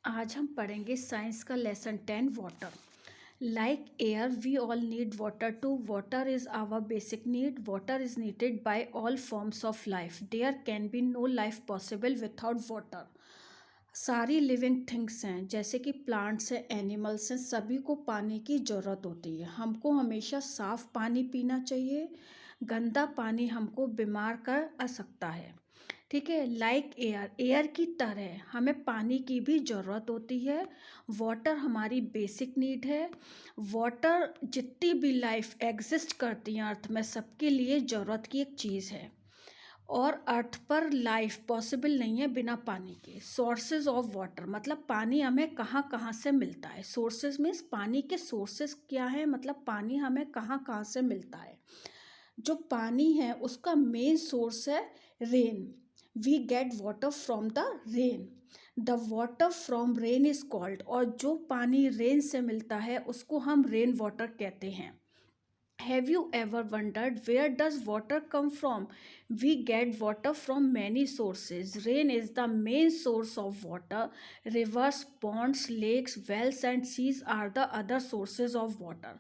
आज हम पढ़ेंगे साइंस का lesson 10 water. Like air we all need water too water is our basic need water is needed by all forms of life there can be no life possible without water. सारी living things हैं जैसे कि plants हैं, animals हैं, सभी को पानी की ज़रूरत होती है। हमको हमेशा साफ पानी पीना चाहिए। गंदा पानी हमको बीमार कर आ सकता है। ठीक है, लाइक एयर, एयर की तरह हमें पानी की भी ज़रूरत होती है। वाटर हमारी बेसिक नीड है। वाटर जितनी भी लाइफ एग्जिस्ट करती है अर्थ में, सबके लिए ज़रूरत की एक चीज़ है। और अर्थ पर लाइफ पॉसिबल नहीं है बिना पानी के। सोर्सेज ऑफ वाटर मतलब पानी हमें कहाँ कहाँ से मिलता है। सोर्सेज मीन्स पानी के सोर्सेज क्या है, मतलब पानी हमें कहाँ कहाँ से मिलता है। जो पानी है उसका मेन सोर्स है rain. We get water from the rain. The water from rain is called, और जो पानी रेन से मिलता है उसको हम रेन वाटर कहते हैं। Have you ever wondered where does water come from? We get water from many sources. Rain is the main source of water. Rivers, ponds, lakes, wells and seas are the other sources of water.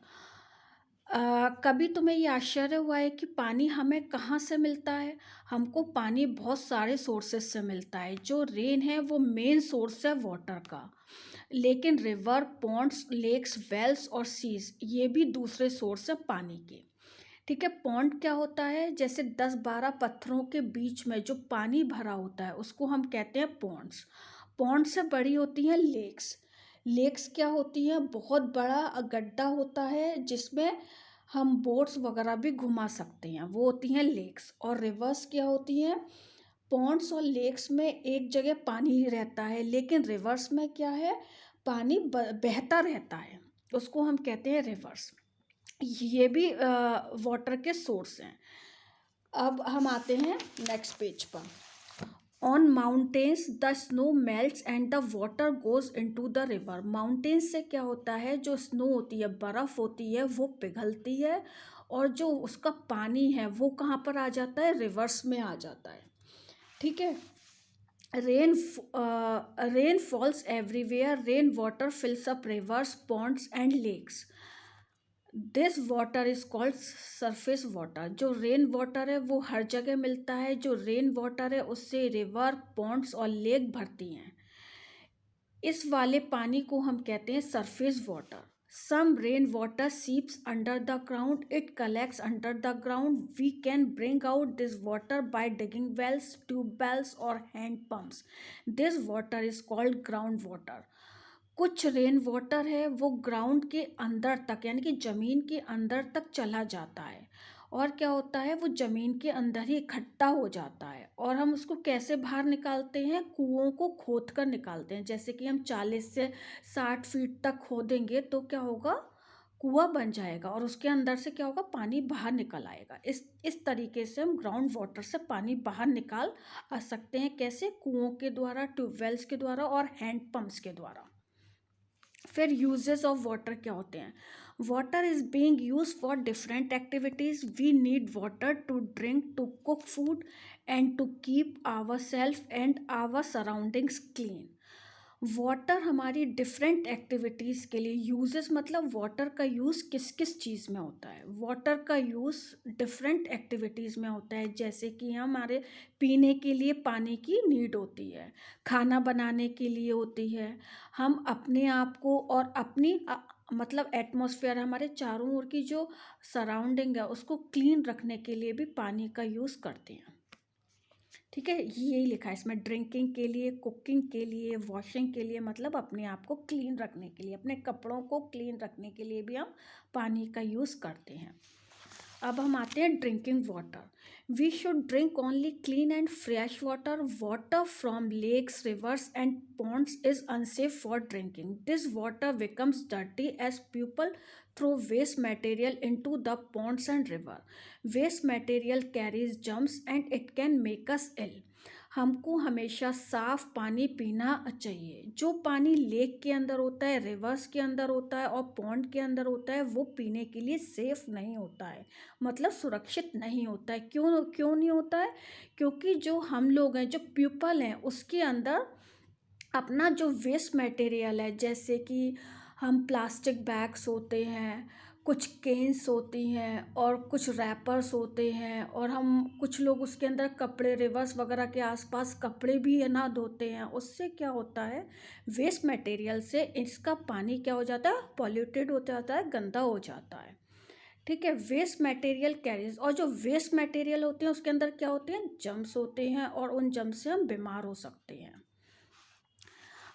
कभी तुम्हें ये आश्चर्य हुआ है कि पानी हमें कहाँ से मिलता है? हमको पानी बहुत सारे सोर्सेज से मिलता है। जो रेन है वो मेन सोर्स है वाटर का, लेकिन रिवर, पॉन्ड्स, लेक्स, वेल्स और सीज ये भी दूसरे सोर्स है पानी के। ठीक है, पॉन्ड क्या होता है? जैसे 10-12 पत्थरों के बीच में जो पानी भरा होता है उसको हम कहते हैं पॉन्ड्स। पॉन्ड से बड़ी होती हैं लेक्स। लेक्स क्या होती है? बहुत बड़ा गड्ढा होता है जिसमें हम बोट्स वगैरह भी घुमा सकते हैं, वो होती हैं लेक्स। और रिवर्स क्या होती हैं? पॉन्ड्स और लेक्स में एक जगह पानी ही रहता है, लेकिन रिवर्स में क्या है, पानी बहता रहता है, उसको हम कहते हैं रिवर्स। ये भी वाटर के सोर्स हैं। अब हम आते हैं नेक्स्ट पेज पर। On mountains the snow melts and the water goes into the river. Mountains से क्या होता है, जो स्नो होती है, बर्फ़ होती है, वो पिघलती है और जो उसका पानी है वो कहाँ पर आ जाता है? रिवर्स में आ जाता है। ठीक है, rain falls everywhere. Rain water fills up rivers, ponds and lakes. This water is called surface water. जो रेन वाटर है वो हर जगह मिलता है। जो रेन वाटर है उससे रिवर, पॉन्ड्स और लेक भरती हैं। इस वाले पानी को हम कहते हैं surface water. Some rain water seeps under the ground, it collects under the ground. We can bring out this water by digging wells, tubewells और hand pumps. This water is called ground water. कुछ rain water है वो ground के अंदर तक यानी कि ज़मीन के अंदर तक चला जाता है, और क्या होता है, वो ज़मीन के अंदर ही इकट्ठा हो जाता है। और हम उसको कैसे बाहर निकालते हैं? कुओं को खोद कर निकालते हैं। जैसे कि हम 40 से 60 फीट तक खोदेंगे तो क्या होगा, कुआं बन जाएगा और उसके अंदर से क्या होगा, पानी बाहर निकल आएगा। इस तरीके से हम ग्राउंड वाटर से पानी बाहर निकाल आ सकते हैं। कैसे? कुओं के द्वारा, ट्यूबवेल्स के द्वारा और हैंड पंप्स के द्वारा। फिर यूजेस ऑफ वाटर क्या होते हैं? Water is being use for different activities. We need water to drink, to cook food and to keep our self and our surroundings clean. Water हमारी डिफरेंट एक्टिविटीज़ के लिए, uses मतलब water का use किस किस चीज़ में होता है। वाटर का यूज़ डिफरेंट एक्टिविटीज़ में होता है, जैसे कि हमारे पीने के लिए पानी की नीड होती है, खाना बनाने के लिए होती है, हम अपने आप को और अपनी मतलब एटमॉस्फेयर, हमारे चारों ओर की जो सराउंडिंग है उसको क्लीन रखने के लिए भी पानी का यूज़ करते हैं। ठीक है, यही लिखा है इसमें, ड्रिंकिंग के लिए, कुकिंग के लिए, वॉशिंग के लिए, मतलब अपने आप को क्लीन रखने के लिए, अपने कपड़ों को क्लीन रखने के लिए भी हम पानी का यूज़ करते हैं। अब हम आते हैं drinking water. We should drink only clean and fresh water. Water from lakes, rivers and ponds is unsafe for drinking. This water becomes dirty as people throw waste material into the ponds and river. Waste material carries germs and it can make us ill. हमको हमेशा साफ पानी पीना चाहिए। जो पानी lake के अंदर होता है, रिवर्स के अंदर होता है और पॉन्ड के अंदर होता है, वो पीने के लिए सेफ नहीं होता है, मतलब सुरक्षित नहीं होता है। क्यों क्यों नहीं होता है? क्योंकि जो हम लोग हैं, जो पीपल हैं, उसके अंदर अपना जो वेस्ट मटेरियल है, जैसे कि हम प्लास्टिक बैग्स होते हैं, कुछ केन्स होती हैं और कुछ रैपर्स होते हैं, और हम कुछ लोग उसके अंदर कपड़े, रिवर्स वगैरह के आसपास कपड़े भी है ना धोते हैं। उससे क्या होता है, वेस्ट मटेरियल से इसका पानी क्या हो जाता है, पॉल्यूटेड हो जाता है, गंदा हो जाता है। ठीक है, वेस्ट मटेरियल कैरीज, और जो वेस्ट मटेरियल होते हैं उसके अंदर क्या होते हैं, जम्स होते हैं, और उन जम्स से हम बीमार हो सकते हैं।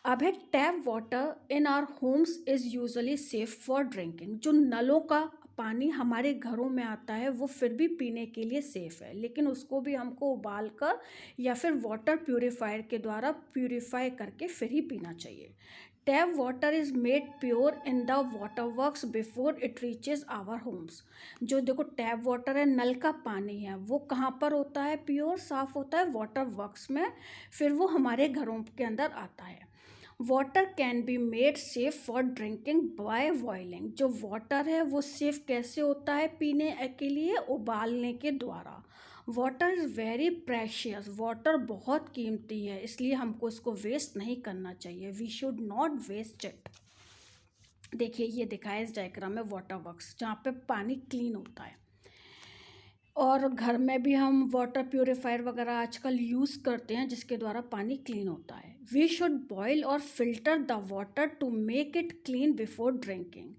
अब है tap water in our homes is usually safe for drinking. जो नलों का पानी हमारे घरों में आता है वो फिर भी पीने के लिए सेफ़ है, लेकिन उसको भी हमको उबाल कर या फिर वाटर प्यूरिफायर के द्वारा प्यूरिफाई करके फिर ही पीना चाहिए। Tap water is made pure in the water works before it reaches our homes. जो देखो टैप वाटर है, नल का पानी है, वो कहाँ पर होता है, प्योर साफ़ होता है वाटर वर्क्स में, फिर वो हमारे घरों के अंदर आता है। Water can be made safe for drinking by boiling. जो वाटर है वो सेफ कैसे होता है पीने के लिए, उबालने के द्वारा। Water is very precious, water बहुत कीमती है, इसलिए हमको इसको वेस्ट नहीं करना चाहिए। We should not waste it. देखिए ये दिखाया इस डायग्राम में वाटर वर्क्स, जहाँ पे पानी क्लीन होता है, और घर में भी हम वाटर प्यूरिफायर वगैरह आजकल यूज़ करते हैं जिसके द्वारा पानी क्लीन होता है। वी शुड बॉयल और filter the water to make it clean before drinking.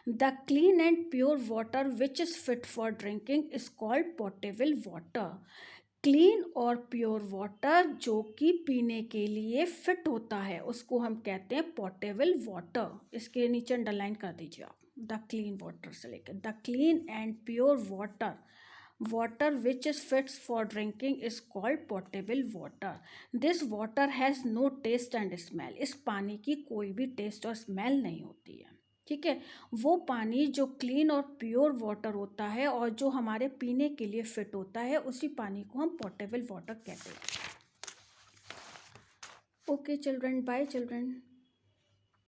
The clean and pure water which is fit for drinking is called portable water. Clean और प्योर वाटर जो कि पीने के लिए फिट होता है उसको हम कहते हैं पोर्टेबल वाटर। इसके नीचे अंडरलाइन कर दीजिए आप, द क्लीन वाटर से लेकर the clean and pure water, water which is fit for drinking is called potable water. This water has no taste and smell. इस पानी की कोई भी टेस्ट और स्मेल नहीं होती है। ठीक है, वो पानी जो क्लीन और प्योर वाटर होता है और जो हमारे पीने के लिए फिट होता है, उसी पानी को हम पोर्टेबल वाटर कहते हैं। Okay children, bye children.